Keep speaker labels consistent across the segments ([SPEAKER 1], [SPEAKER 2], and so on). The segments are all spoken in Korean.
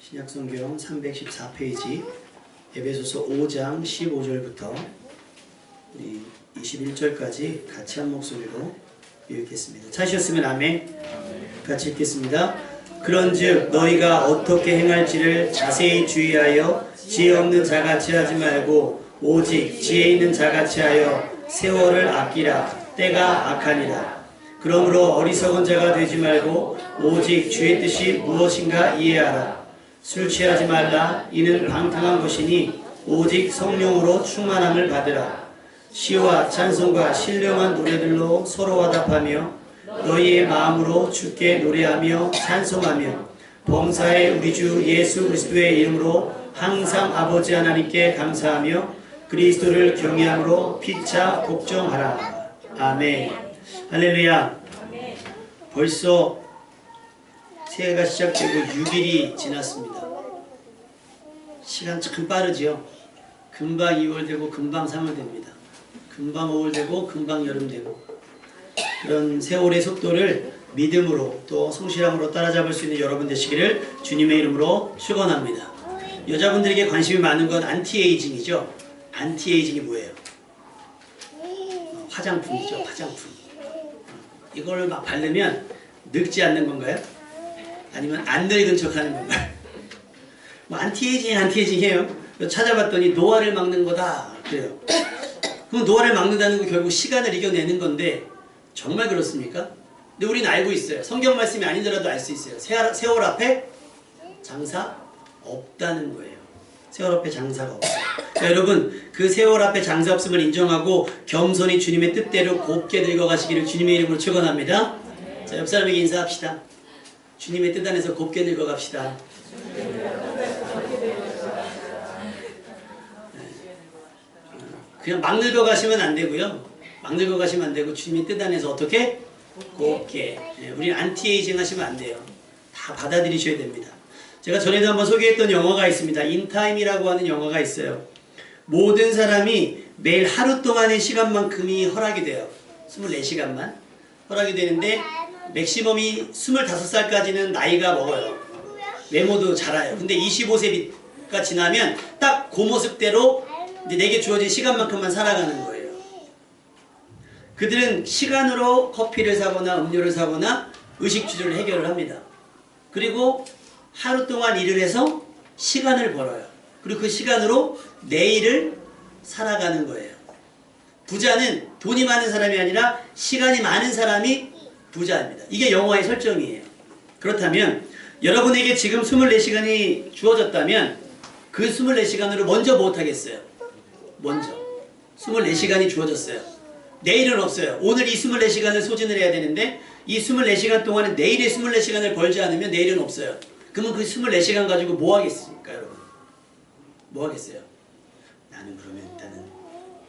[SPEAKER 1] 신약성경 314페이지 에베소서 5장 15절부터 우리 21절까지 같이 한 목소리로 읽겠습니다. 찾으셨으면 아멘. 같이 읽겠습니다. 그런즉 너희가 어떻게 행할지를 자세히 주의하여 지혜 없는 자같이 하지 말고 오직 지혜 있는 자같이 하여 세월을 아끼라. 때가 악하니라. 그러므로 어리석은 자가 되지 말고 오직 주의 뜻이 무엇인가 이해하라. 술 취하지 말라. 이는 방탕한 것이니 오직 성령으로 충만함을 받으라. 시와 찬송과 신령한 노래들로 서로 화답하며 너희의 마음으로 주께 노래하며 찬송하며 범사의 우리 주 예수 그리스도의 이름으로 항상 아버지 하나님께 감사하며 그리스도를 경외함으로 피차 복종하라. 아멘. 할렐루야. 벌써 새해가 시작되고 6일이 지났습니다. 시간 참 빠르지요. 금방 2월 되고 금방 3월 됩니다. 금방 5월 되고 금방 여름 되고 그런 세월의 속도를 믿음으로 또 성실함으로 따라잡을 수 있는 여러분 되시기를 주님의 이름으로 축원합니다. 여자분들에게 관심이 많은 건 안티에이징이죠. 안티에이징이 뭐예요? 화장품이죠. 화장품. 이걸 막 바르면 늙지 않는 건가요? 아니면 안 늙은 척하는 건가요? 뭐 안티에이징 해요. 찾아봤더니 노화를 막는 거다 그래요. 그럼 노화를 막는다는 거 결국 시간을 이겨내는 건데 정말 그렇습니까? 근데 우리는 알고 있어요. 성경 말씀이 아니더라도 알 수 있어요. 세월 앞에 장사 없다는 거예요. 세월 앞에 장사가 없어요. 자, 여러분 그 세월 앞에 장사 없음을 인정하고 겸손히 주님의 뜻대로 곱게 늙어가시기를 주님의 이름으로 축원합니다. 자, 옆 사람에게 인사합시다. 주님의 뜻 안에서 곱게 늙어갑시다. 그냥 막 늙어가시면 안 되고요. 막 늙어가시면 안 되고 주님의 뜻 안에서 어떻게? 곱게. 우리는 안티에이징 하시면 안 돼요. 다 받아들이셔야 됩니다. 제가 전에도 한번 소개했던 영화가 있습니다. 인타임이라고 하는 영화가 있어요. 모든 사람이 매일 하루 동안의 시간만큼이 허락이 돼요. 24시간만 허락이 되는데 맥시멈이 25살까지는 나이가 먹어요. 외모도 자라요. 근데 25세가 지나면 딱 그 모습대로 이제 내게 주어진 시간만큼만 살아가는 거예요. 그들은 시간으로 커피를 사거나 음료를 사거나 의식주를 해결을 합니다. 그리고 하루 동안 일을 해서 시간을 벌어요. 그리고 그 시간으로 내일을 살아가는 거예요. 부자는 돈이 많은 사람이 아니라 시간이 많은 사람이 부자입니다. 이게 영화의 설정이에요. 그렇다면 여러분에게 지금 24시간이 주어졌다면 그 24시간으로 먼저 무엇하겠어요? 먼저 24시간이 주어졌어요. 내일은 없어요. 오늘 이 24시간을 소진을 해야 되는데 이 24시간 동안에 내일의 24시간을 벌지 않으면 내일은 없어요. 그러면 그 24시간 가지고 뭐 하겠습니까, 여러분? 뭐 하겠어요? 나는 그러면 일단은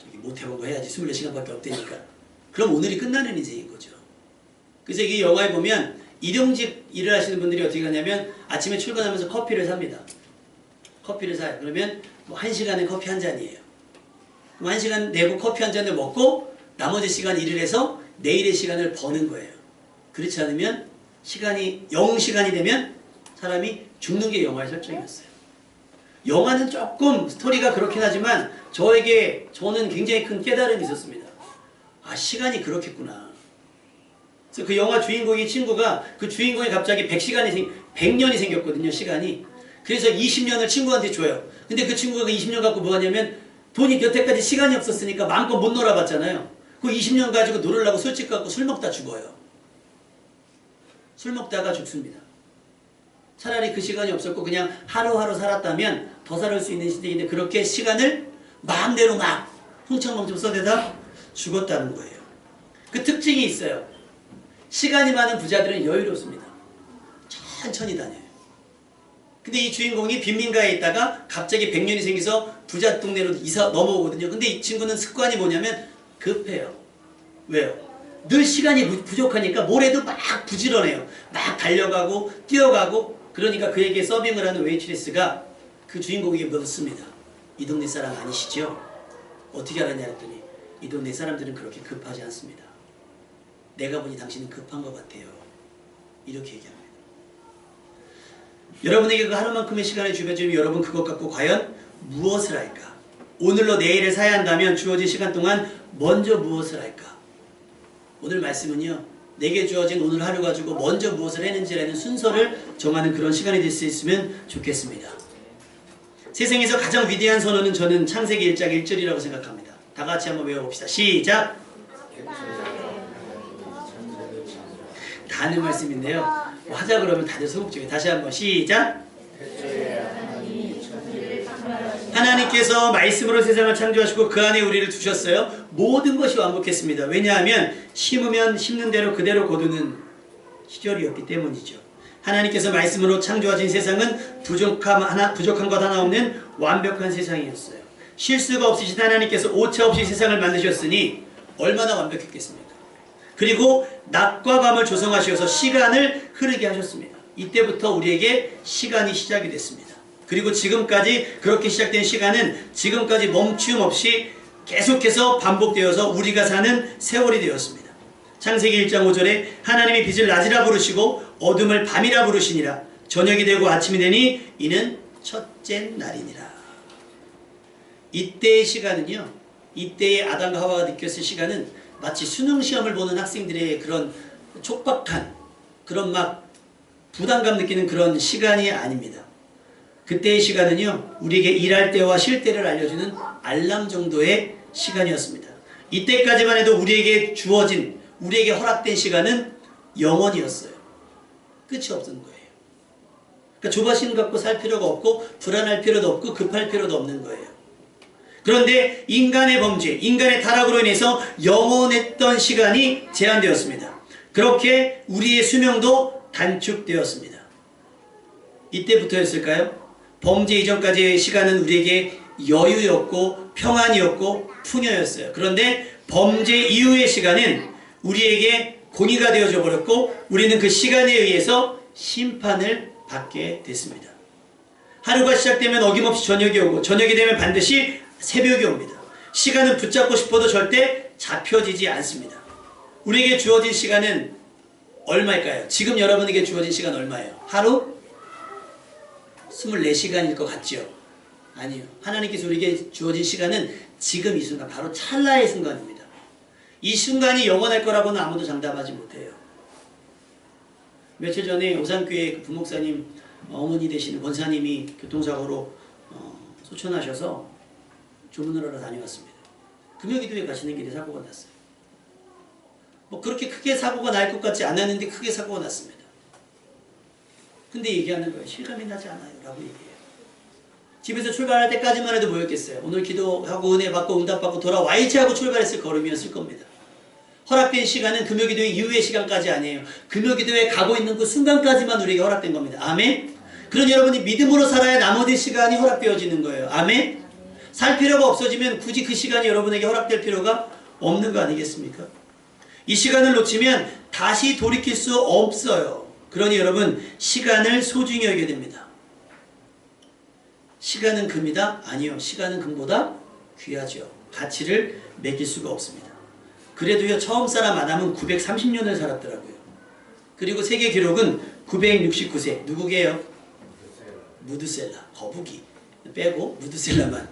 [SPEAKER 1] 저기 못 해본 거 해야지. 24시간밖에 없다니까. 그럼 오늘이 끝나는 인생인 거죠. 그래서 이 영화에 보면 일용직 일을 하시는 분들이 어떻게 하냐면 아침에 출근하면서 커피를 삽니다. 커피를 사요. 그러면 뭐 1시간에 커피 한 잔이에요. 그럼 1시간 내고 커피 한 잔을 먹고 나머지 시간 일을 해서 내일의 시간을 버는 거예요. 그렇지 않으면 시간이 0시간이 되면 사람이 죽는 게 영화의 설정이었어요. 영화는 조금 스토리가 그렇긴 하지만 저는 굉장히 큰 깨달음이 있었습니다. 아, 시간이 그렇겠구나. 그래서 그 영화 주인공의 친구가 그 주인공이 갑자기 100년이 생겼거든요, 시간이. 그래서 20년을 친구한테 줘요. 근데 그 친구가 그 20년 갖고 뭐 하냐면 돈이 여태까지 시간이 없었으니까 마음껏 못 놀아봤잖아요. 그 20년 가지고 놀으려고 술집 갖고 술 먹다 죽어요. 술 먹다가 죽습니다. 차라리 그 시간이 없었고 그냥 하루하루 살았다면 더 살을 수 있는 시대인데 그렇게 시간을 마음대로 막 흥청망청 써대다 죽었다는 거예요. 그 특징이 있어요. 시간이 많은 부자들은 여유롭습니다. 천천히 다녀요. 근데 이 주인공이 빈민가에 있다가 갑자기 100년이 생겨서 부자 동네로 넘어오거든요. 근데 이 친구는 습관이 뭐냐면 급해요. 왜요? 늘 시간이 부족하니까 뭘 해도 막 부지런해요. 막 달려가고 뛰어가고. 그러니까 그에게 서빙을 하는 웨이트레스가 그 주인공에게 묻습니다. 이 동네 사람 아니시죠? 어떻게 알았냐 했더니 이 동네 사람들은 그렇게 급하지 않습니다. 내가 보니 당신은 급한 것 같아요. 이렇게 얘기합니다. 여러분에게 그 하루만큼의 시간이 주어지면 여러분 그것 갖고 과연 무엇을 할까? 오늘로 내일을 사야 한다면 주어진 시간 동안 먼저 무엇을 할까? 오늘 말씀은요, 내게 주어진 오늘 하루 가지고 먼저 무엇을 했는지라는 순서를 정하는 그런 시간이 될 수 있으면 좋겠습니다. 세상에서 가장 위대한 선언은 저는 창세기 1장 1절이라고 생각합니다. 다 같이 한번 외워봅시다. 시작! 다 아는 말씀인데요. 뭐 하자 그러면 다들 소극적이에요. 다시 한번 시작! 하나님께서 말씀으로 세상을 창조하시고 그 안에 우리를 두셨어요. 모든 것이 완벽했습니다. 왜냐하면 심으면 심는 대로 그대로 거두는 시절이었기 때문이죠. 하나님께서 말씀으로 창조하신 세상은 부족한 것 하나 없는 완벽한 세상이었어요. 실수가 없으신 하나님께서 오차 없이 세상을 만드셨으니 얼마나 완벽했겠습니까? 그리고 낮과 밤을 조성하셔서 시간을 흐르게 하셨습니다. 이때부터 우리에게 시간이 시작이 됐습니다. 그리고 지금까지 그렇게 시작된 시간은 지금까지 멈춤 없이 계속해서 반복되어서 우리가 사는 세월이 되었습니다. 창세기 1장 5절에 하나님이 빛을 낮이라 부르시고 어둠을 밤이라 부르시니라. 저녁이 되고 아침이 되니 이는 첫째 날이니라. 이때의 시간은요, 이때의 아담과 하와가 느꼈을 시간은 마치 수능시험을 보는 학생들의 그런 촉박한, 그런 막 부담감 느끼는 그런 시간이 아닙니다. 그때의 시간은요, 우리에게 일할 때와 쉴 때를 알려주는 알람 정도의 시간이었습니다. 이때까지만 해도 우리에게 주어진, 우리에게 허락된 시간은 영원이었어요. 끝이 없는 거예요. 그러니까 조바심 갖고 살 필요가 없고 불안할 필요도 없고 급할 필요도 없는 거예요. 그런데 인간의 범죄, 인간의 타락으로 인해서 영원했던 시간이 제한되었습니다. 그렇게 우리의 수명도 단축되었습니다. 이때부터였을까요? 범죄 이전까지의 시간은 우리에게 여유였고 평안이었고 풍요였어요. 그런데 범죄 이후의 시간은 우리에게 공의가 되어져 버렸고 우리는 그 시간에 의해서 심판을 받게 됐습니다. 하루가 시작되면 어김없이 저녁이 오고 저녁이 되면 반드시 새벽이 옵니다. 시간은 붙잡고 싶어도 절대 잡혀지지 않습니다. 우리에게 주어진 시간은 얼마일까요? 지금 여러분에게 주어진 시간 얼마예요? 하루? 24시간일 것 같죠? 아니요. 하나님께서 우리에게 주어진 시간은 지금 이 순간, 바로 찰나의 순간입니다. 이 순간이 영원할 거라고는 아무도 장담하지 못해요. 며칠 전에 오산교회 그 부목사님 어머니 되시는 권사님이 교통사고로 소천하셔서 조문을 하러 다녀왔습니다. 금요기도에 가시는 길에 사고가 났어요. 뭐 그렇게 크게 사고가 날 것 같지 않았는데 크게 사고가 났습니다. 근데 얘기하는 거예요. 실감이 나지 않아요. 라고 얘기해요. 집에서 출발할 때까지만 해도 뭐였겠어요? 오늘 기도하고 은혜 받고 응답받고 돌아와야지 하고 출발했을 걸음이었을 겁니다. 허락된 시간은 금요기도 이후의 시간까지 아니에요. 금요기도에 가고 있는 그 순간까지만 우리에게 허락된 겁니다. 아멘? 그런 여러분이 믿음으로 살아야 나머지 시간이 허락되어지는 거예요. 아멘? 살 필요가 없어지면 굳이 그 시간이 여러분에게 허락될 필요가 없는 거 아니겠습니까? 이 시간을 놓치면 다시 돌이킬 수 없어요. 그러니 여러분 시간을 소중히 여겨야 됩니다. 시간은 금이다? 아니요. 시간은 금보다 귀하죠. 가치를 매길 수가 없습니다. 그래도요 처음 사람 아담은 930년을 살았더라고요. 그리고 세계 기록은 969세. 누구게요? 무드셀라. 거북이 빼고 무드셀라만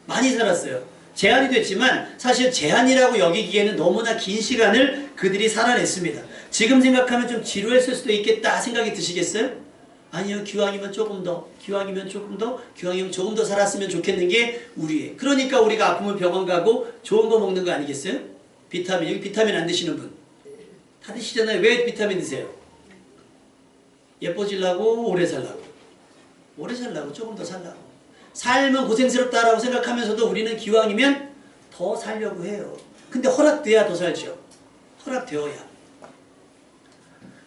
[SPEAKER 1] 많이 살았어요. 제한이 됐지만 사실 제한이라고 여기기에는 너무나 긴 시간을 그들이 살아냈습니다. 지금 생각하면 좀 지루했을 수도 있겠다 생각이 드시겠어요? 아니요. 기왕이면 조금 더, 기왕이면 조금 더, 기왕이면 조금 더 살았으면 좋겠는 게 우리의. 그러니까 우리가 아프면 병원 가고 좋은 거 먹는 거 아니겠어요? 비타민. 여기 비타민 안 드시는 분 다 드시잖아요. 왜 비타민 드세요? 예뻐지려고, 오래 살라고. 오래 살라고, 조금 더 살라고. 삶은 고생스럽다라고 생각하면서도 우리는 기왕이면 더 살려고 해요. 근데 허락돼야 더 살죠. 허락되어야.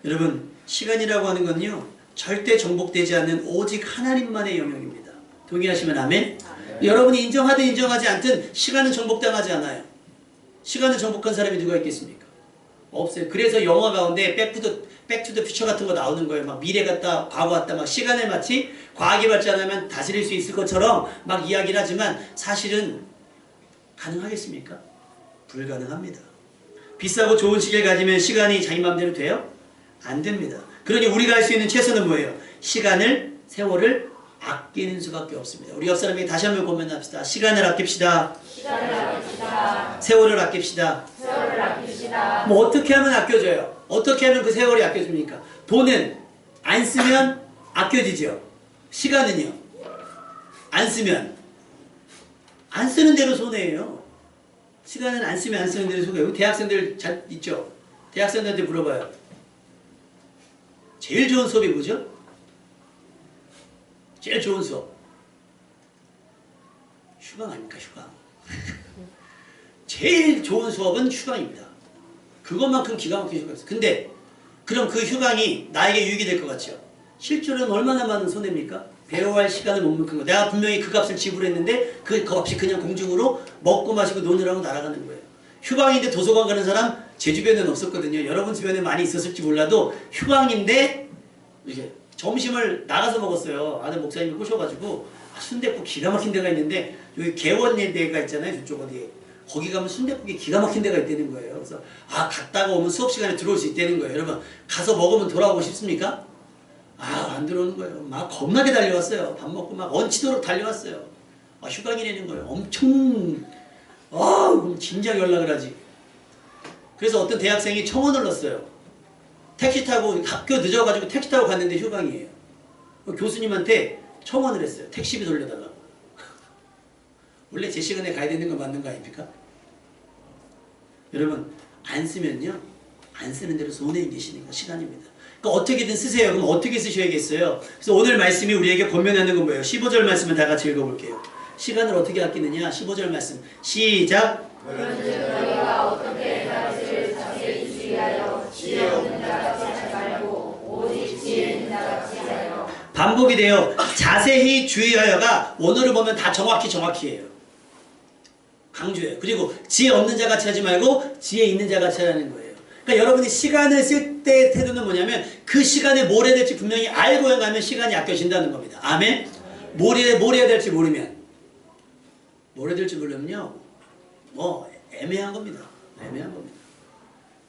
[SPEAKER 1] 여러분 시간이라고 하는 건요 절대 정복되지 않는 오직 하나님만의 영역입니다. 동의하시면 아멘? 여러분이 인정하든 인정하지 않든 시간은 정복당하지 않아요. 시간을 정복한 사람이 누가 있겠습니까? 없어요. 그래서 영화 가운데 백투더 퓨처 같은 거 나오는 거예요. 막 미래 같다, 과거 같다, 막 시간을 마치 과학이 발전하면 다스릴 수 있을 것처럼 막 이야기를 하지만 사실은 가능하겠습니까? 불가능합니다. 비싸고 좋은 시계를 가지면 시간이 자기 마음대로 돼요? 안 됩니다. 그러니 우리가 할 수 있는 최선은 뭐예요? 시간을, 세월을 아끼는 수밖에 없습니다. 우리 옆 사람에게 다시 한번 고민합시다. 시간을 아낍시다.
[SPEAKER 2] 시간을 아낍시다.
[SPEAKER 1] 세월을 아낍시다.
[SPEAKER 2] 세월을 아낍시다.
[SPEAKER 1] 뭐 어떻게 하면 아껴져요? 어떻게 하면 그 세월이 아껴집니까? 돈은 안 쓰면 아껴지죠. 시간은요? 안 쓰면 안 쓰는 대로 손해예요. 시간은 안 쓰면 안 쓰는 대로 손해예요. 대학생들 잘 있죠? 대학생들한테 물어봐요. 제일 좋은 수업이 뭐죠? 제일 좋은 수업. 휴강 아닙니까? 휴강. 제일 좋은 수업은 휴강입니다. 그것만큼 기가 막힌 휴강이 있어요. 근데 그럼 그 휴강이 나에게 유익이 될 것 같죠? 실제로는 얼마나 많은 손해입니까? 배워야 할 시간을 못 먹는 거. 내가 분명히 그 값을 지불했는데 그 값이 그냥 공중으로 먹고 마시고 노느라고 날아가는 거예요. 휴강인데 도서관 가는 사람 제 주변에는 없었거든요. 여러분 주변에 많이 있었을지 몰라도 휴강인데 이렇게 점심을 나가서 먹었어요. 아는 목사님이 꼬셔가지고 순댓국 기가 막힌 데가 있는데 여기 개원예대가 있잖아요. 저쪽 어디에. 거기 가면 순댓국이 기가 막힌 데가 있다는 거예요. 그래서 갔다가 오면 수업 시간에 들어올 수 있다는 거예요. 여러분 가서 먹으면 돌아오고 싶습니까? 안 들어오는 거예요. 막 겁나게 달려왔어요. 밥 먹고 막 얹히도록 달려왔어요. 휴강이라는 거예요. 엄청 진작 연락을 하지. 그래서 어떤 대학생이 청원을 넣었어요. 택시 타고 학교 늦어가지고 택시 타고 갔는데 휴강이에요. 교수님한테 청원을 했어요. 택시비 돌려달라고. 원래 제 시간에 가야 되는 거 맞는 거 아닙니까? 여러분 안 쓰면요. 안 쓰는 대로 손해인 계시는 거 시간입니다. 그러니까 어떻게든 쓰세요. 그럼 어떻게 쓰셔야겠어요? 그래서 오늘 말씀이 우리에게 권면하는 건 뭐예요? 15절 말씀을 다 같이 읽어볼게요. 시간을 어떻게 아끼느냐? 15절 말씀 시작.
[SPEAKER 2] 그런즉 너희가 어떻게 다윗을 자세히 주의하여 지혜 없는 자같이 하지 말고 오직 지혜 있는 자같이 하여.
[SPEAKER 1] 반복이 돼요. 자세히 주의하여가 원어를 보면 다 정확히예요. 강조해요. 그리고 지혜 없는 자같이 하지 말고 지혜 있는 자같이 하라는 거예요. 그러니까 여러분이 시간을 쓸 때 태도는 뭐냐면 그 시간에 뭘 해야 될지 분명히 알고 행하면 시간이 아껴진다는 겁니다. 아멘? 뭘 해야 될지 모르면 뭘 해야 될지 모르면요. 애매한 겁니다. 애매한 겁니다.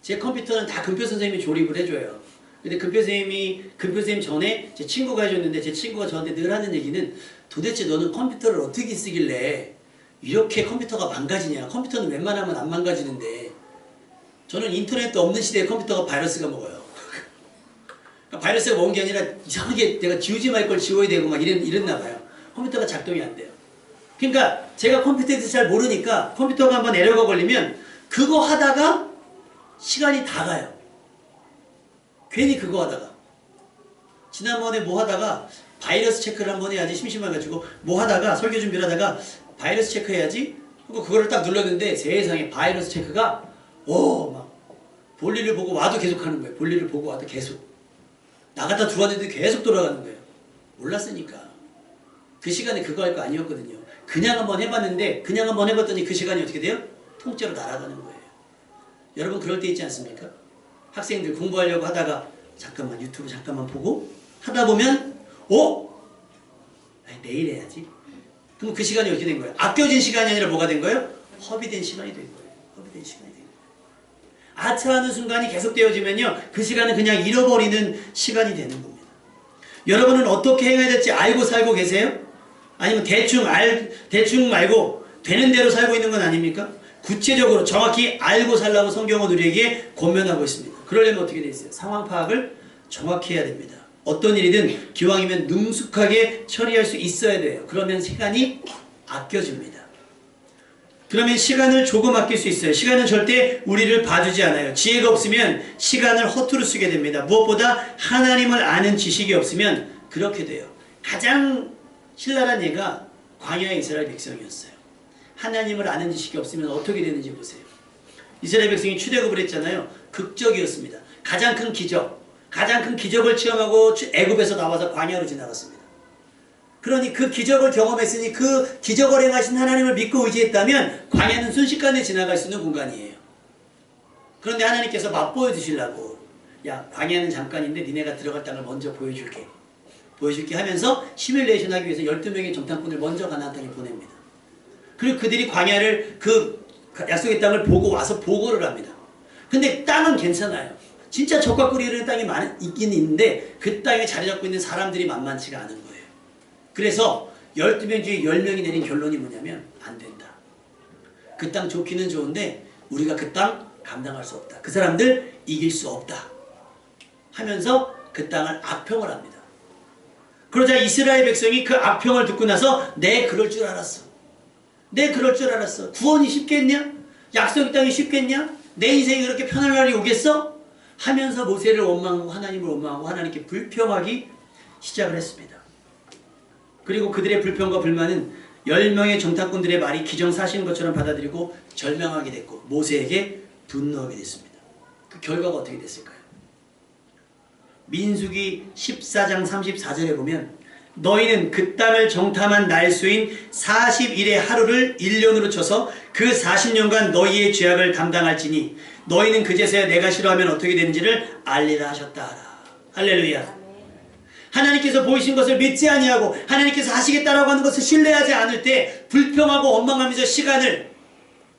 [SPEAKER 1] 제 컴퓨터는 다 금표 선생님이 조립을 해줘요. 근데 금표 선생님 전에 제 친구가 해줬는데 제 친구가 저한테 늘 하는 얘기는 도대체 너는 컴퓨터를 어떻게 쓰길래 이렇게 컴퓨터가 망가지냐. 컴퓨터는 웬만하면 안 망가지는데 저는 인터넷도 없는 시대에 컴퓨터가 바이러스가 먹어요. 그러니까 바이러스가 먹은 게 아니라 이상하게 내가 지우지 말 걸 지워야 되고 막 이랬나 봐요. 컴퓨터가 작동이 안 돼요. 그러니까 제가 컴퓨터에 대해서 잘 모르니까 컴퓨터가 한번 에러가 걸리면 그거 하다가 시간이 다 가요. 괜히 그거 하다가. 지난번에 뭐 하다가 바이러스 체크를 한번 해야지 심심해가지고 뭐 하다가 설교 준비를 하다가 바이러스 체크해야지 하고 그거를 딱 눌렀는데 세상에 바이러스 체크가 막 볼일을 보고 와도 계속 하는 거예요. 볼일을 보고 와도 계속. 나갔다 들어왔는데 계속 돌아가는 거예요. 몰랐으니까. 그 시간에 그거 할 거 아니었거든요. 그냥 한번 해봤는데 그냥 한번 해봤더니 그 시간이 어떻게 돼요? 통째로 날아가는 거예요. 여러분 그럴 때 있지 않습니까? 학생들 공부하려고 하다가 잠깐만 유튜브 잠깐만 보고 하다 보면 내일 해야지. 그럼 그 시간이 어떻게 된 거예요? 아껴진 시간이 아니라 뭐가 된 거예요? 허비된 시간이 된 거예요. 허비된 시간이 된 거예요. 아차하는 순간이 계속되어지면요. 그 시간은 그냥 잃어버리는 시간이 되는 겁니다. 여러분은 어떻게 행해야 될지 알고 살고 계세요? 아니면 대충 말고 되는 대로 살고 있는 건 아닙니까? 구체적으로 정확히 알고 살라고 성경은 우리에게 권면하고 있습니다. 그러려면 어떻게 돼 있어요? 상황 파악을 정확히 해야 됩니다. 어떤 일이든 기왕이면 능숙하게 처리할 수 있어야 돼요. 그러면 시간이 아껴집니다. 그러면 시간을 조금 아낄 수 있어요. 시간은 절대 우리를 봐주지 않아요. 지혜가 없으면 시간을 허투루 쓰게 됩니다. 무엇보다 하나님을 아는 지식이 없으면 그렇게 돼요. 가장 신랄한 예가 광야의 이스라엘 백성이었어요. 하나님을 아는 지식이 없으면 어떻게 되는지 보세요. 이스라엘 백성이 출애굽을 했잖아요. 극적이었습니다. 가장 큰 기적을 체험하고 애굽에서 나와서 광야로 지나갔습니다. 그러니 그 기적을 경험했으니 그 기적을 행하신 하나님을 믿고 의지했다면 광야는 순식간에 지나갈 수 있는 공간이에요. 그런데 하나님께서 맛보여 주시려고 광야는 잠깐인데 니네가 들어갈 땅을 먼저 보여줄게 하면서 시뮬레이션 하기 위해서 12명의 정탐꾼을 먼저 가나안 땅에 보냅니다. 그리고 그들이 광야를 그 약속의 땅을 보고 와서 보고를 합니다. 근데 땅은 괜찮아요. 진짜 젖과 꿀이 흐르는 땅이 있긴 있는데 그 땅에 자리 잡고 있는 사람들이 만만치가 않은 거예요. 그래서 12명 중에 10명이 내린 결론이 뭐냐면 안 된다. 그 땅 좋기는 좋은데 우리가 그 땅 감당할 수 없다. 그 사람들 이길 수 없다. 하면서 그 땅을 악평을 합니다. 그러자 이스라엘 백성이 그 악평을 듣고 나서 내 그럴 줄 알았어. 내 그럴 줄 알았어. 구원이 쉽겠냐? 약속의 땅이 쉽겠냐? 내 인생이 그렇게 편할 날이 오겠어? 하면서 모세를 원망하고 하나님을 원망하고 하나님께 불평하기 시작을 했습니다. 그리고 그들의 불평과 불만은 10명의 정탐꾼들의 말이 기정사실인 것처럼 받아들이고 절망하게 됐고 모세에게 분노하게 됐습니다. 그 결과가 어떻게 됐을까요? 민수기 14장 34절에 보면 너희는 그 땅을 정탐한 날수인 40일의 하루를 1년으로 쳐서 그 40년간 너희의 죄악을 담당할지니 너희는 그제서야 내가 싫어하면 어떻게 되는지를 알리라 하셨다. 할렐루야. 하나님께서 보이신 것을 믿지 아니하고 하나님께서 하시겠다라고 하는 것을 신뢰하지 않을 때 불평하고 원망하면서 시간을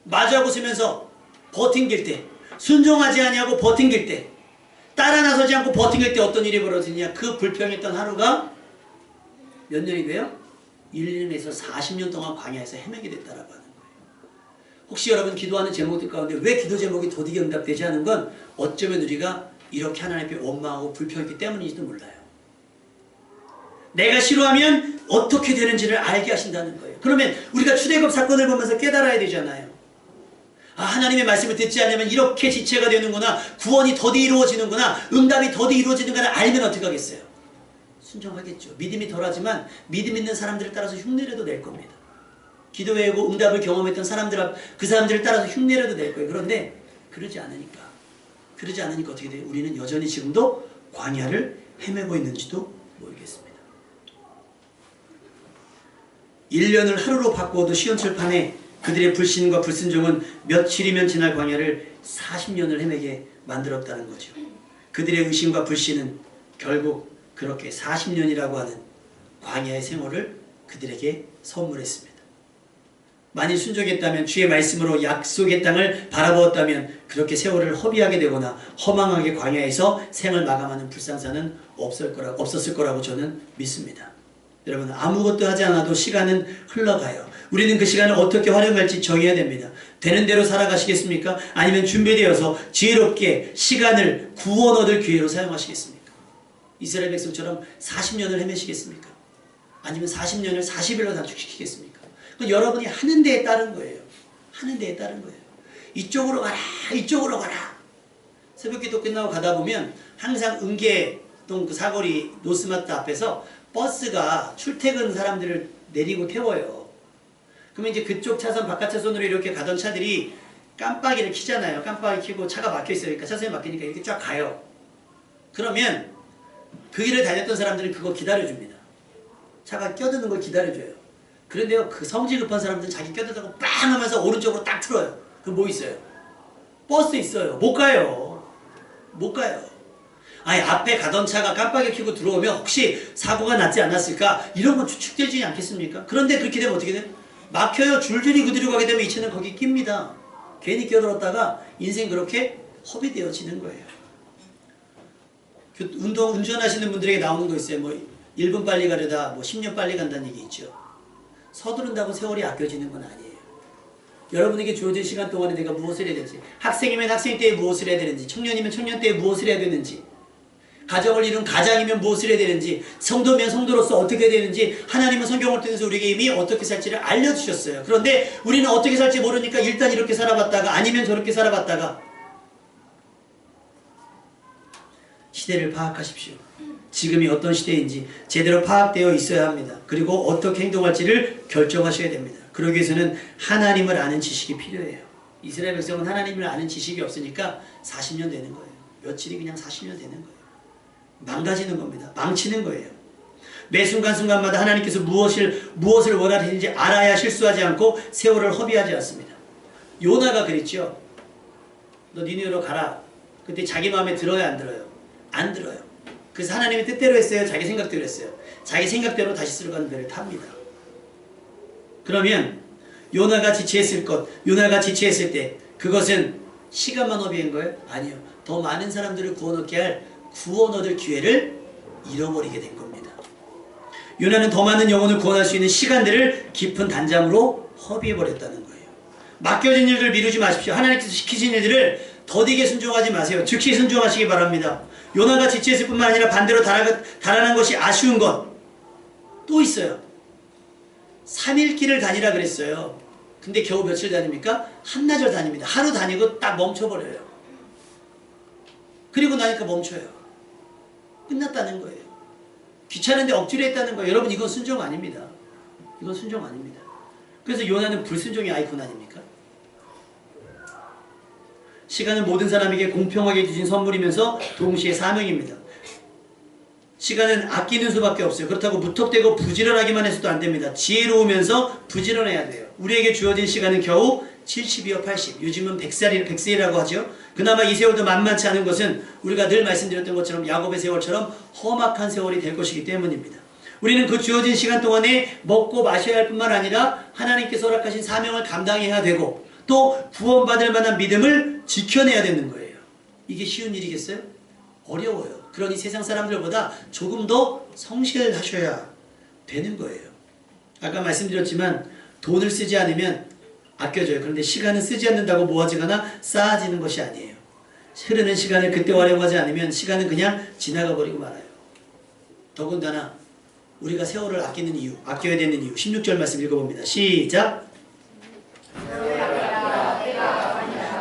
[SPEAKER 1] 마주하고 쓰면서 버팅길 때, 순종하지 아니하고 버팅길 때, 따라 나서지 않고 버팅길 때 어떤 일이 벌어지냐? 그 불평했던 하루가 몇 년이 돼요? 1년에서 40년 동안 광야에서 헤매게 됐다라고 하는 거예요. 혹시 여러분 기도하는 제목들 가운데 왜 기도 제목이 도둑이 응답되지 않은 건 어쩌면 우리가 이렇게 하나님 앞에 원망하고 불평했기 때문인지도 몰라요. 내가 싫어하면 어떻게 되는지를 알게 하신다는 거예요. 그러면 우리가 출애굽 사건을 보면서 깨달아야 되잖아요. 아, 하나님의 말씀을 듣지 않으면 이렇게 지체가 되는구나. 구원이 더디 이루어지는구나. 응답이 더디 이루어지는구나. 알면 어떻게 하겠어요? 순종하겠죠. 믿음이 덜하지만 믿음 있는 사람들을 따라서 흉내라도 낼 겁니다. 기도 외우고 응답을 경험했던 사람들, 그 사람들을 따라서 흉내라도 낼 거예요. 그런데 그러지 않으니까 어떻게 돼요? 우리는 여전히 지금도 광야를 헤매고 있는지도 모르겠습니다. 1년을 하루로 바꾸어도 시온철판에 그들의 불신과 불순종은 며칠이면 지날 광야를 40년을 헤매게 만들었다는 거죠. 그들의 의심과 불신은 결국 그렇게 40년이라고 하는 광야의 생활을 그들에게 선물했습니다. 만일 순종했다면 주의 말씀으로 약속의 땅을 바라보았다면 그렇게 세월을 허비하게 되거나 허망하게 광야에서 생을 마감하는 불상사는 없었을 거라고 저는 믿습니다. 여러분 아무것도 하지 않아도 시간은 흘러가요. 우리는 그 시간을 어떻게 활용할지 정해야 됩니다. 되는 대로 살아가시겠습니까? 아니면 준비되어서 지혜롭게 시간을 구원 얻을 기회로 사용하시겠습니까? 이스라엘 백성처럼 40년을 헤매시겠습니까? 아니면 40년을 40일로 단축시키겠습니까? 그건 여러분이 하는 데에 따른 거예요. 하는 데에 따른 거예요. 이쪽으로 가라, 이쪽으로 가라. 새벽기도 끝나고 가다 보면 항상 은계동 그 사거리 노스마트 앞에서 버스가 출퇴근 사람들을 내리고 태워요. 그러면 이제 그쪽 차선 바깥 차선으로 이렇게 가던 차들이 깜빡이를 켜잖아요. 깜빡이 켜고 차가 막혀있어요. 그러니까 차선이 막히니까 이렇게 쫙 가요. 그러면 그 길을 다녔던 사람들은 그거 기다려줍니다. 차가 껴드는 걸 기다려줘요. 그런데요, 그 성질 급한 사람들은 자기 껴드다고 빵 하면서 오른쪽으로 딱 틀어요. 그럼 뭐 있어요? 버스 있어요. 못 가요. 못 가요. 아니 앞에 가던 차가 깜빡이 켜고 들어오면 혹시 사고가 났지 않았을까? 이런 건 추측되지 않겠습니까? 그런데 그렇게 되면 어떻게 돼요? 막혀요. 줄줄이 그대로 가게 되면 이 차는 거기 낍니다. 괜히 껴들었다가 인생 그렇게 허비되어지는 거예요. 운전하시는 분들에게 나오는 거 있어요. 뭐 1분 빨리 가려다 뭐 10년 빨리 간다는 얘기 있죠. 서두른다고 세월이 아껴지는 건 아니에요. 여러분에게 주어진 시간 동안에 내가 무엇을 해야 되는지, 학생이면 학생 때에 무엇을 해야 되는지, 청년이면 청년 때에 무엇을 해야 되는지, 가정을 이룬 가장이면 무엇을 해야 되는지, 성도면 성도로서 어떻게 해야 되는지 하나님은 성경을 통해서 우리에게 이미 어떻게 살지를 알려주셨어요. 그런데 우리는 어떻게 살지 모르니까 일단 이렇게 살아봤다가 아니면 저렇게 살아봤다가 시대를 파악하십시오. 지금이 어떤 시대인지 제대로 파악되어 있어야 합니다. 그리고 어떻게 행동할지를 결정하셔야 됩니다. 그러기 위해서는 하나님을 아는 지식이 필요해요. 이스라엘 백성은 하나님을 아는 지식이 없으니까 40년 되는 거예요. 며칠이 그냥 40년 되는 거예요. 망가지는 겁니다. 망치는 거예요. 매 순간순간마다 하나님께서 무엇을 원하시는지 알아야 실수하지 않고 세월을 허비하지 않습니다. 요나가 그랬죠. 너 니느웨로 가라. 그때 자기 마음에 들어요, 안 들어요? 안 들어요. 그래서 하나님의 뜻대로 했어요? 자기 생각대로 했어요? 자기 생각대로 다시 쓸어가는 배를 탑니다. 그러면 요나가 지체했을 때 그것은 시간만 허비한 거예요? 아니요. 더 많은 사람들을 구원 얻게 할 구원 얻을 기회를 잃어버리게 된 겁니다. 요나는 더 많은 영혼을 구원할 수 있는 시간들을 깊은 단잠으로 허비해버렸다는 거예요. 맡겨진 일들 미루지 마십시오. 하나님께서 시키신 일들을 더디게 순종하지 마세요. 즉시 순종하시기 바랍니다. 요나가 지체했을 뿐만 아니라 반대로 달아난 것이 아쉬운 것 또 있어요. 3일 길을 다니라 그랬어요. 근데 겨우 며칠 다닙니까? 한나절 다닙니다. 하루 다니고 딱 멈춰버려요. 그리고 나니까 멈춰요. 끝났다는 거예요. 귀찮은데 억지로 했다는 거예요. 여러분 이건 순종 아닙니다. 이건 순종 아닙니다. 그래서 요나는 불순종의 아이콘 아닙니까? 시간은 모든 사람에게 공평하게 주신 선물이면서 동시에 사명입니다. 시간은 아끼는 수밖에 없어요. 그렇다고 무턱대고 부지런하기만 해서도 안 됩니다. 지혜로우면서 부지런해야 돼요. 우리에게 주어진 시간은 겨우 70이요 80, 요즘은 100세라고 하죠. 그나마 이 세월도 만만치 않은 것은 우리가 늘 말씀드렸던 것처럼 야곱의 세월처럼 험악한 세월이 될 것이기 때문입니다. 우리는 그 주어진 시간 동안에 먹고 마셔야 할 뿐만 아니라 하나님께서 허락하신 사명을 감당해야 되고 또 구원받을 만한 믿음을 지켜내야 되는 거예요. 이게 쉬운 일이겠어요? 어려워요. 그러니 세상 사람들보다 조금 더 성실하셔야 되는 거예요. 아까 말씀드렸지만 돈을 쓰지 않으면 아껴져요. 그런데 시간은 쓰지 않는다고 모아지거나 쌓아지는 것이 아니에요. 흐르는 시간을 그때 활용하지 않으면 시간은 그냥 지나가 버리고 말아요. 더군다나 우리가 세월을 아끼는 이유, 아껴야 되는 이유 16절 말씀 읽어봅니다. 시작!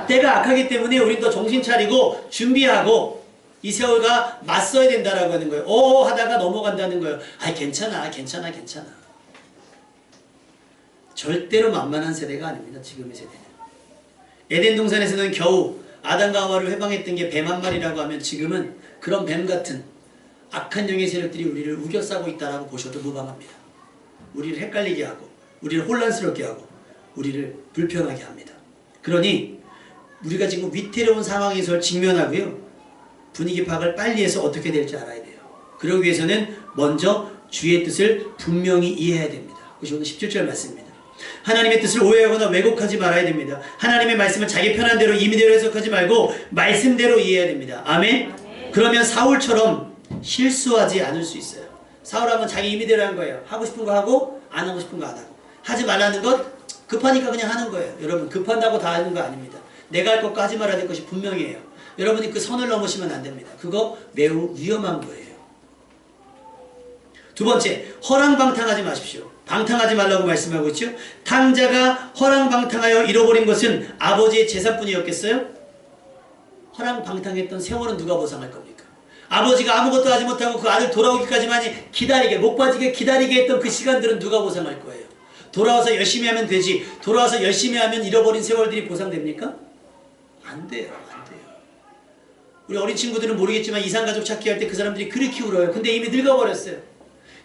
[SPEAKER 1] 때가 악하기 때문에 우린 더 정신 차리고 준비하고 이 세월과 맞서야 된다라고 하는 거예요. 하다가 넘어간다는 거예요. 아이 괜찮아. 절대로 만만한 세대가 아닙니다. 지금의 세대는. 에덴 동산에서는 겨우 아담과 하와를 해방했던 게 뱀 한 마리라고 하면 지금은 그런 뱀 같은 악한 영의 세력들이 우리를 우겨싸고 있다라고 보셔도 무방합니다. 우리를 헷갈리게 하고 우리를 혼란스럽게 하고 우리를 불편하게 합니다. 그러니 우리가 지금 위태로운 상황에서 직면하고요. 분위기 파악을 빨리 해서 어떻게 될지 알아야 돼요. 그러기 위해서는 먼저 주의 뜻을 분명히 이해해야 됩니다. 그것이 오늘 17절 말씀입니다. 하나님의 뜻을 오해하거나 왜곡하지 말아야 됩니다. 하나님의 말씀을 자기 편한 대로 임의대로 해석하지 말고 말씀대로 이해해야 됩니다. 아멘? 그러면 사울처럼 실수하지 않을 수 있어요. 사울하면 자기 임의대로 한 거예요. 하고 싶은 거 하고 안 하고 싶은 거 안 하고. 하지 말라는 것 급하니까 그냥 하는 거예요. 여러분 급한다고 다 하는 거 아닙니다. 내가 할 것과 하지 말아야 될 것이 분명해요. 여러분이 그 선을 넘으시면 안 됩니다. 그거 매우 위험한 거예요. 두 번째, 허랑방탕하지 마십시오. 방탕하지 말라고 말씀하고 있죠. 탕자가 허랑방탕하여 잃어버린 것은 아버지의 재산뿐이었겠어요? 허랑방탕했던 세월은 누가 보상할 겁니까? 아버지가 아무것도 하지 못하고 그 아들 돌아오기까지만 기다리게, 목 빠지게 기다리게 했던 그 시간들은 누가 보상할 거예요? 돌아와서 열심히 하면 되지. 돌아와서 열심히 하면 잃어버린 세월들이 보상됩니까? 안 돼요. 우리 어린 친구들은 모르겠지만 이상가족 찾기 할 때 그 사람들이 그렇게 울어요. 근데 이미 늙어버렸어요.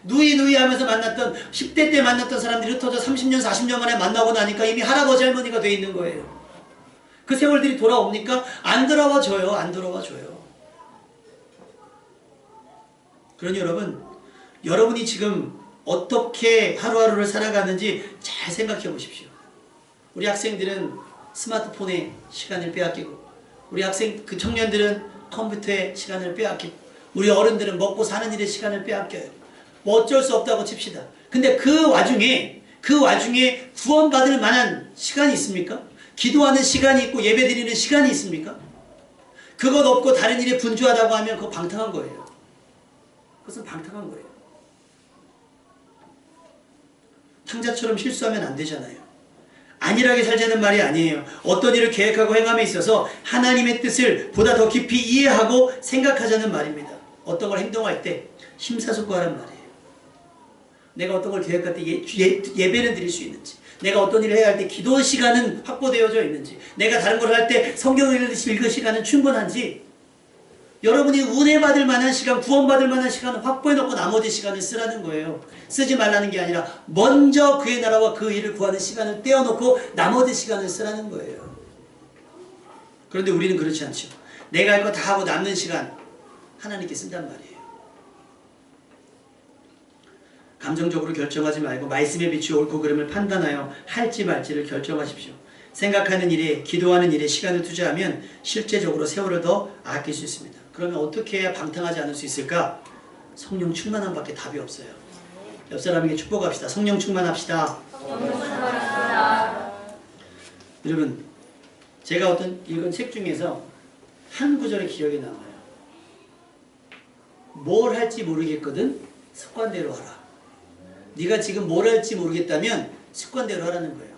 [SPEAKER 1] 누이 하면서 만났던 10대 때 만났던 사람들이 흩어져 30년 40년 만에 만나고 나니까 이미 할아버지 할머니가 돼 있는 거예요. 그 세월들이 돌아옵니까? 안 돌아와줘요. 안 돌아와줘요. 그러니 여러분이 지금 어떻게 하루하루를 살아가는지 잘 생각해 보십시오. 우리 학생들은 스마트폰에 시간을 빼앗기고 우리 그 청년들은 컴퓨터에 시간을 빼앗기고 우리 어른들은 먹고 사는 일에 시간을 빼앗겨요. 뭐 어쩔 수 없다고 칩시다. 근데 그 와중에 구원받을 만한 시간이 있습니까? 기도하는 시간이 있고 예배드리는 시간이 있습니까? 그것 없고 다른 일에 분주하다고 하면 그거 방탕한 거예요. 그것은 방탕한 거예요. 탕자처럼 실수하면 안 되잖아요. 안일하게 살자는 말이 아니에요. 어떤 일을 계획하고 행함에 있어서 하나님의 뜻을 보다 더 깊이 이해하고 생각하자는 말입니다. 어떤 걸 행동할 때 심사숙고하란 말이에요. 내가 어떤 걸 계획할 때 예배는 드릴 수 있는지, 내가 어떤 일을 해야 할 때 기도 시간은 확보되어져 있는지, 내가 다른 걸 할 때 성경을 읽을 시간은 충분한지, 여러분이 은혜 받을 만한 시간, 구원받을 만한 시간을 확보해 놓고 나머지 시간을 쓰라는 거예요. 쓰지 말라는 게 아니라 먼저 그의 나라와 그 일을 구하는 시간을 떼어놓고 나머지 시간을 쓰라는 거예요. 그런데 우리는 그렇지 않죠. 내가 할 거 다 하고 남는 시간 하나님께 쓴단 말이에요. 감정적으로 결정하지 말고 말씀에 비추어 옳고 그름을 판단하여 할지 말지를 결정하십시오. 생각하는 일에, 기도하는 일에 시간을 투자하면 실제적으로 세월을 더 아낄 수 있습니다. 그러면 어떻게 해야 방탕하지 않을 수 있을까? 성령 충만함밖에 답이 없어요. 옆 사람에게 축복합시다. 성령 충만합시다. 여러분, 제가 어떤 읽은 책 중에서 한 구절의 기억에 남아요. 뭘 할지 모르겠거든? 습관대로 하라. 네가 지금 뭘 할지 모르겠다면 습관대로 하라는 거예요.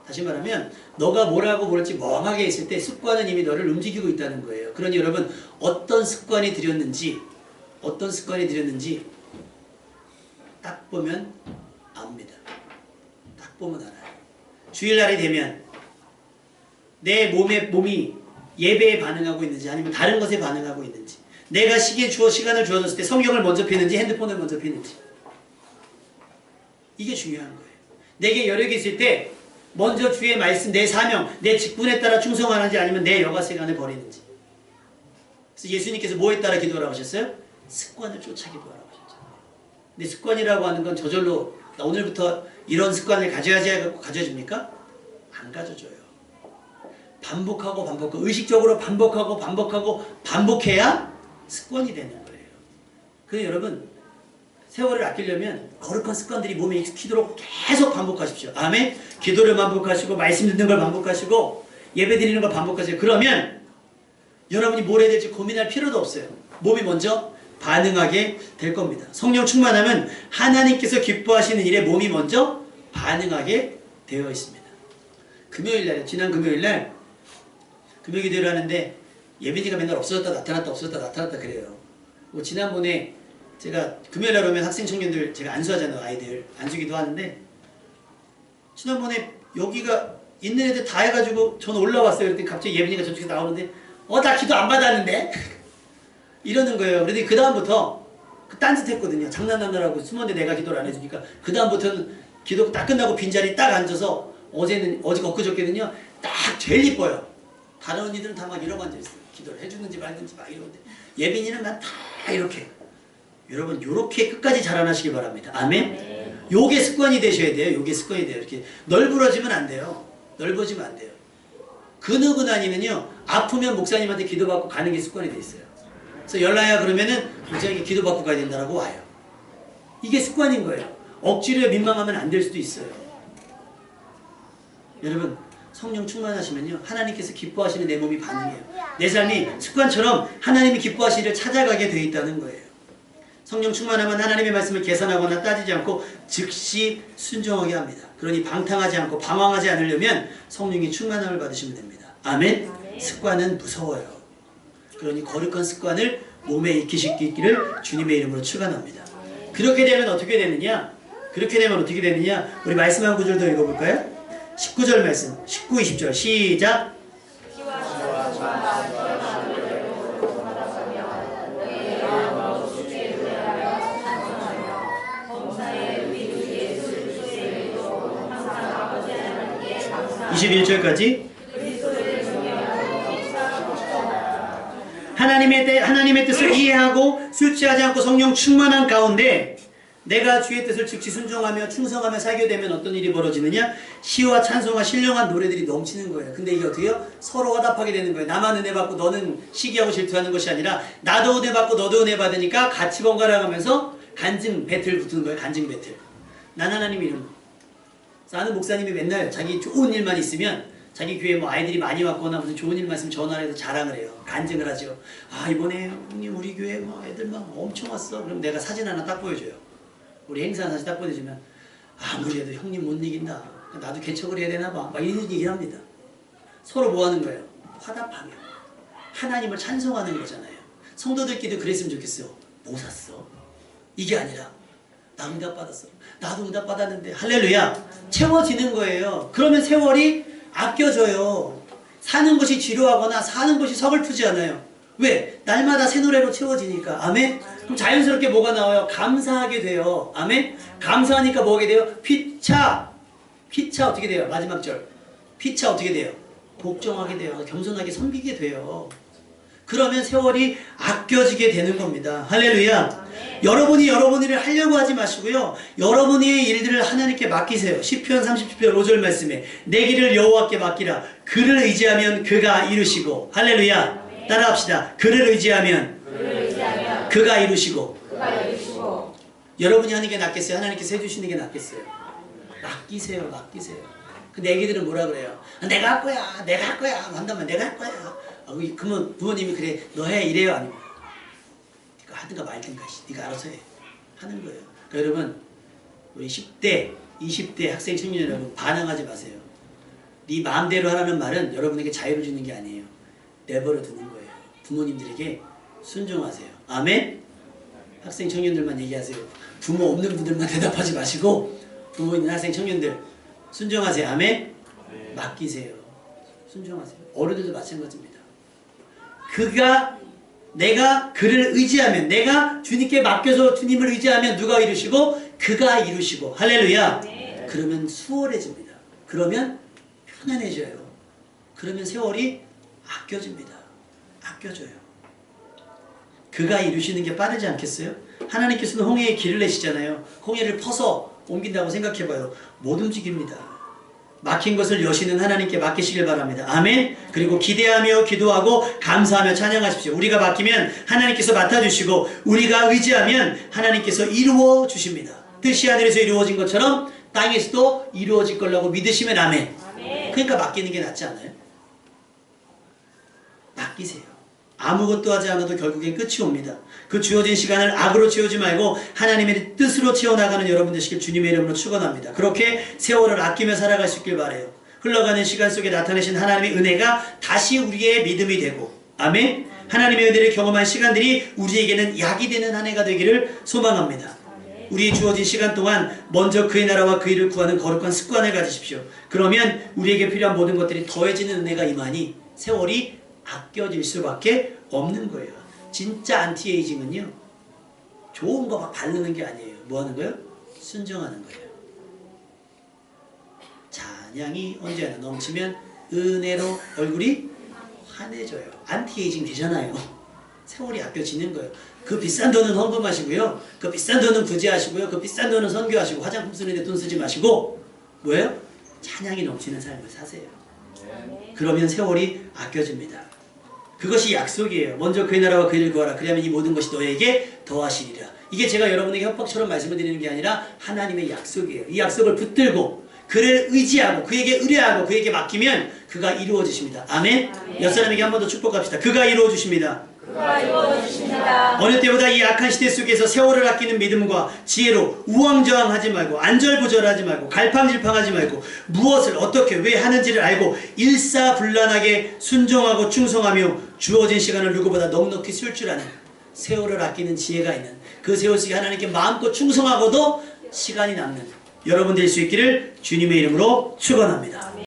[SPEAKER 1] 다시 말하면 너가 뭘 하고 뭘 할지 멍하게 있을 때 습관은 이미 너를 움직이고 있다는 거예요. 그러니 여러분, 어떤 습관이 들였는지 딱 보면 압니다. 딱 보면 알아요. 주일날이 되면 내 몸이 예배에 반응하고 있는지 아니면 다른 것에 반응하고 있는지, 내가 시간을 주어졌을 때 성경을 먼저 펴는지 핸드폰을 먼저 펴는지, 이게 중요한 거예요. 내게 여력이 있을 때 먼저 주의 말씀, 내 사명, 내 직분에 따라 충성하는지 아니면 내 여가시간을 버리는지. 그래서 예수님께서 뭐에 따라 기도하라고 하셨어요? 습관을 쫓아 기도하라고 하셨죠. 근데 습관이라고 하는 건 저절로 나 오늘부터 이런 습관을 가져야지 하고 가져집니까? 안 가져줘요. 반복하고 의식적으로 반복해야 습관이 되는 거예요. 그래서 여러분, 세월을 아끼려면 거룩한 습관들이 몸에 익히도록 계속 반복하십시오. 아멘. 기도를 반복하시고 말씀 듣는 걸 반복하시고 예배 드리는 걸 반복하세요. 그러면 여러분이 뭘 해야 될지 고민할 필요도 없어요. 몸이 먼저 반응하게 될 겁니다. 성령 충만하면 하나님께서 기뻐하시는 일에 몸이 먼저 반응하게 되어 있습니다. 지난 금요일날 금요 기도를 하는데 예배지가 맨날 없어졌다 나타났다 그래요. 지난번에 제가 금요일날 오면 학생 청년들 제가 안수하잖아요. 아이들 안수기도 하는데 지난번에 여기가 있는 애들 다 해가지고 저는 올라왔어요. 그랬더니 갑자기 예배니까 저쪽에서 나오는데 나 기도 안 받았는데? 이러는 거예요. 그런데 그 다음부터 딴짓했거든요. 장난하느라고 숨었는데 내가 기도를 안 해주니까 그 다음부터는 기도 딱 끝나고 빈자리 딱 앉아서 어제 엊그저께는요 딱 제일 이뻐요. 다른 언니들은 다 막 이러고 앉아있어요. 기도를 해주는지 말든지 막 이러는데 예빈이는 난 다 이렇게. 여러분 요렇게 끝까지 자라나시기 바랍니다. 아멘. 요게 습관이 되셔야 돼요. 요게 습관이 돼요. 이렇게 널브러지면 안 돼요. 넓어지면 안 돼요. 그 누구나니는요 아프면 목사님한테 기도받고 가는 게 습관이 돼 있어요. 그래서 연락야 그러면은 목사님께 기도받고 가야 된다라고 와요. 이게 습관인 거예요. 억지로 민망하면 안 될 수도 있어요. 여러분 성령 충만하시면요 하나님께서 기뻐하시는 내 몸이 반응해요. 내 삶이 습관처럼 하나님이 기뻐하시기를 찾아가게 되어 있다는 거예요. 성령 충만하면 하나님의 말씀을 계산하거나 따지지 않고 즉시 순종하게 합니다. 그러니 방탕하지 않고 방황하지 않으려면 성령의 충만함을 받으시면 됩니다. 아멘. 습관은 무서워요. 그러니 거룩한 습관을 몸에 익히시기를 주님의 이름으로 축원합니다. 그렇게 되면 어떻게 되느냐? 우리 말씀 한 구절 더 읽어볼까요? 19절 말씀 19, 20절 시작. (21절까지) 하나님의 뜻을 이해하고 술취하지 않고 성령 충만한 가운데 내가 주의 뜻을 즉시 순종하며 충성하며 살게 되면 어떤 일이 벌어지느냐? 시와 찬송과 신령한 노래들이 넘치는 거예요. 근데 이게 어떻게 해요? 서로 화답하게 되는 거예요. 나만 은혜 받고 너는 시기하고 질투하는 것이 아니라 나도 은혜 받고 너도 은혜 받으니까 같이 번갈아가면서 간증 배틀 붙는 거예요. 간증 배틀. 난 하나님 이름. 나는 목사님이 맨날 자기 좋은 일만 있으면 자기 교회 뭐 아이들이 많이 왔거나 무슨 좋은 일만 있으면 전화를 해서 자랑을 해요. 간증을 하죠. 아 이번에 형님 우리 교회 뭐 애들 막 엄청 왔어. 그럼 내가 사진 하나 딱 보여줘요. 우리 행사 사진 딱 보여주면 아무리 해도 형님 못 이긴다. 나도 개척을 해야 되나 봐. 막 이런 얘기를 합니다. 서로 뭐 하는 거예요? 화답하며 하나님을 찬송하는 거잖아요. 성도들끼리도 그랬으면 좋겠어요. 뭐 샀어? 이게 아니라 나 응답 받았어. 나도 응답 받았는데 할렐루야. 채워지는 거예요. 그러면 세월이 아껴져요. 사는 것이 지루하거나 사는 것이 서글프지 않아요. 왜? 날마다 새 노래로 채워지니까. 아멘? 그럼 자연스럽게 뭐가 나와요? 감사하게 돼요. 아멘? 감사하니까 뭐 하게 돼요? 피차 어떻게 돼요? 마지막 절. 피차 어떻게 돼요? 복종하게 돼요. 겸손하게 섬기게 돼요. 그러면 세월이 아껴지게 되는 겁니다. 할렐루야. 여러분이 여러분 일을 하려고 하지 마시고요. 여러분의 일들을 하나님께 맡기세요. 시편 37편 5절 말씀에 내 길을 여호와께 맡기라. 그를 의지하면 그가 이루시고. 할렐루야. 따라합시다. 그를 의지하면 그가 이루시고. 여러분이 하는 게 낫겠어요? 하나님께서 해주시는 게 낫겠어요? 맡기세요. 맡기세요. 근데 애기들은 뭐라 그래요? 내가 할 거야. 내가 할 거야. 한다면 내가 할 거야. 그러면 부모님이 그래 너 해 이래요? 아니면 네가 하든가 말든가 네가 알아서 해 하는 거예요. 그러니까 여러분 우리 10대 20대 학생 청년 여러분 반항하지 마세요. 네 마음대로 하라는 말은 여러분에게 자유를 주는 게 아니에요. 내버려 두는 거예요. 부모님들에게 순종하세요. 아멘. 학생 청년들만 얘기하세요. 부모 없는 분들만 대답하지 마시고 부모 있는 학생 청년들 순종하세요. 아멘. 맡기세요. 순종하세요. 어른들도 마찬가지입니다. 내가 그를 의지하면, 내가 주님께 맡겨서 주님을 의지하면 누가 이루시고? 그가 이루시고. 할렐루야. 그러면 수월해집니다. 그러면 편안해져요. 그러면 세월이 아껴집니다. 아껴져요. 그가 이루시는 게 빠르지 않겠어요? 하나님께서는 홍해에 길을 내시잖아요. 홍해를 퍼서 옮긴다고 생각해봐요. 못 움직입니다. 막힌 것을 여시는 하나님께 맡기시길 바랍니다. 아멘. 그리고 기대하며 기도하고 감사하며 찬양하십시오. 우리가 맡기면 하나님께서 맡아주시고 우리가 의지하면 하나님께서 이루어 주십니다. 뜻이 하늘에서 이루어진 것처럼 땅에서도 이루어질 거라고 믿으시면 아멘. 그러니까 맡기는 게 낫지 않아요? 맡기세요. 아무것도 하지 않아도 결국엔 끝이 옵니다. 그 주어진 시간을 악으로 채우지 말고 하나님의 뜻으로 채워나가는 여러분 되시길 주님의 이름으로 축원합니다. 그렇게 세월을 아끼며 살아갈 수 있길 바라요. 흘러가는 시간 속에 나타내신 하나님의 은혜가 다시 우리의 믿음이 되고 아멘. 하나님의 은혜를 경험한 시간들이 우리에게는 약이 되는 한 해가 되기를 소망합니다. 우리 주어진 시간 동안 먼저 그의 나라와 그 일을 구하는 거룩한 습관을 가지십시오. 그러면 우리에게 필요한 모든 것들이 더해지는 은혜가 임하니 세월이 아껴질 수밖에 없는 거예요. 진짜 안티에이징은요, 좋은 거 막 바르는 게 아니에요. 뭐 하는 거예요? 순종하는 거예요. 찬양이 언제나 넘치면 은혜로 얼굴이 환해져요. 안티에이징 되잖아요. 세월이 아껴지는 거예요. 그 비싼 돈은 헌금하시고요. 그 비싼 돈은 구제하시고요. 그 비싼 돈은 선교하시고 화장품 쓰는데 돈 쓰지 마시고 뭐예요? 찬양이 넘치는 삶을 사세요. 그러면 세월이 아껴집니다. 그것이 약속이에요. 먼저 그의 나라와 그 일을 구하라. 그러면 이 모든 것이 너에게 더하시리라. 이게 제가 여러분에게 협박처럼 말씀을 드리는 게 아니라 하나님의 약속이에요. 이 약속을 붙들고 그를 의지하고 그에게 의뢰하고 그에게 맡기면 그가 이루어 주십니다. 아멘. 옆 사람에게 한 번 더 축복합시다. 그가 이루어 주십니다.
[SPEAKER 2] 그가 이루어 주십니다.
[SPEAKER 1] 어느 때보다 이 악한 시대 속에서 세월을 아끼는 믿음과 지혜로 우왕좌왕하지 말고 안절부절하지 말고 갈팡질팡하지 말고 무엇을 어떻게 왜 하는지를 알고 일사불란하게 순종하고 충성하며 주어진 시간을 누구보다 넉넉히 쓸 줄 아는 세월을 아끼는 지혜가 있는 그 세월 속에 하나님께 마음껏 충성하고도 시간이 남는 여러분 될 수 있기를 주님의 이름으로 축원합니다.